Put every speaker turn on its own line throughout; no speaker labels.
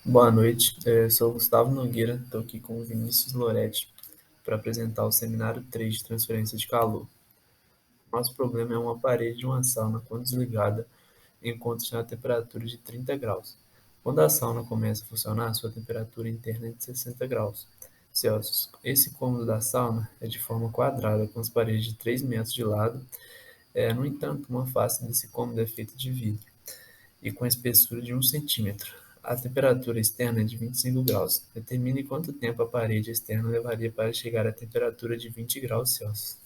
Boa noite, sou Gustavo Nogueira, estou aqui com o Vinícius Loretti para apresentar o seminário 3 de transferência de calor. Nosso problema é uma parede de uma sauna, quando desligada, encontra-se na temperatura de 30 graus. Quando a sauna começa a funcionar, sua temperatura interna é de 60 graus Celsius. Esse cômodo da sauna é de forma quadrada, com as paredes de 3 metros de lado. No entanto, uma face desse cômodo é feita de vidro e com espessura de 1 centímetro. A temperatura externa é de 25 graus. Determine quanto tempo a parede externa levaria para chegar à temperatura de 20 graus Celsius.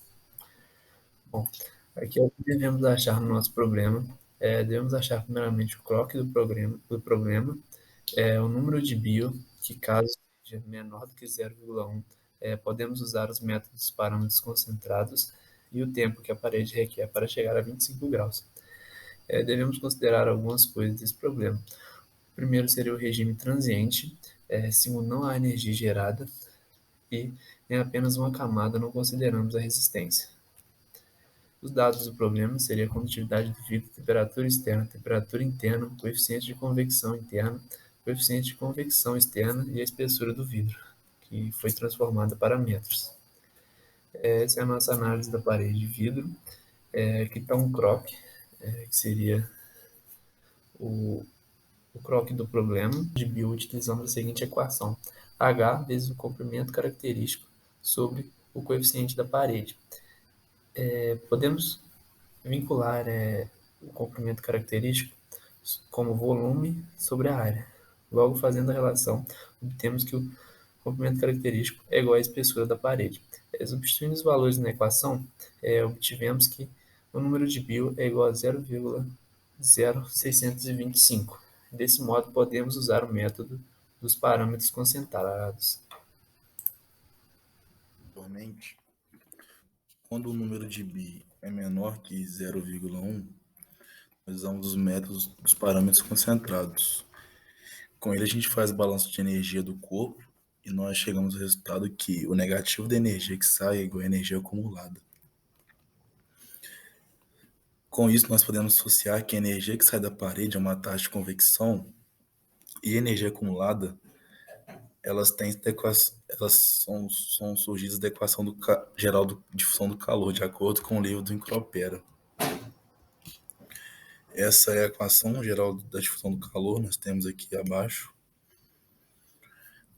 Bom, aqui é o que devemos achar no nosso problema. Devemos achar primeiramente o clock do problema, o número de bio, que caso seja menor do que 0,1, podemos usar os métodos parâmetros concentrados, e o tempo que a parede requer para chegar a 25 graus. Devemos considerar algumas coisas desse problema. Primeiro seria o regime transiente, segundo, não há energia gerada, e em apenas uma camada não consideramos a resistência. Os dados do problema seriam a condutividade do vidro, temperatura interna, coeficiente de convecção interna, coeficiente de convecção externa e a espessura do vidro, que foi transformada para metros. Essa é a nossa análise da parede de vidro. Aqui está um croque, que seria o croque do problema de bio, utilizando a seguinte equação: H vezes o comprimento característico sobre o coeficiente da parede. Podemos vincular o comprimento característico como volume sobre a área. Logo, fazendo a relação, obtemos que o comprimento característico é igual à espessura da parede. Substituindo os valores na equação, obtivemos que o número de bio é igual a 0,0625. Desse modo, podemos usar o método dos parâmetros concentrados.
Atualmente, quando o número de bi é menor que 0,1, nós usamos os métodos dos parâmetros concentrados. Com ele, a gente faz balanço de energia do corpo e nós chegamos ao resultado que o negativo da energia que sai é igual à energia acumulada. Com isso, nós podemos associar que a energia que sai da parede é uma taxa de convecção e a energia acumulada, elas são surgidas da equação geral de difusão do calor, de acordo com o livro do Encropera. Essa é a equação geral da difusão do calor, nós temos aqui abaixo.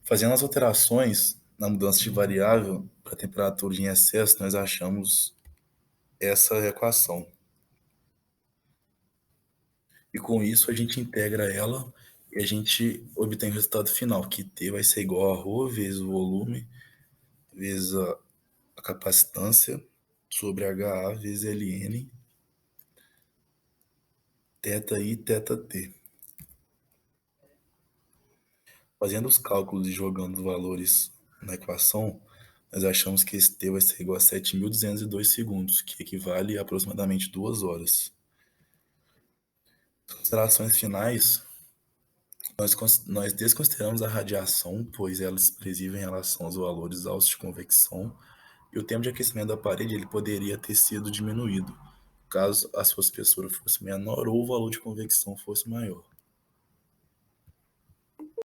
Fazendo as alterações na mudança de variável para a temperatura em excesso, nós achamos essa equação. E com isso a gente integra ela e a gente obtém o resultado final, que T vai ser igual a ρ vezes o volume, vezes a capacitância, sobre HA vezes Ln, θI, θT. Fazendo os cálculos e jogando os valores na equação, nós achamos que esse T vai ser igual a 7.202 segundos, que equivale a aproximadamente 2 horas. Considerações finais, nós desconsideramos a radiação, pois ela é expressiva em relação aos valores altos de convecção, e o tempo de aquecimento da parede ele poderia ter sido diminuído, caso a sua espessura fosse menor ou o valor de convecção fosse maior.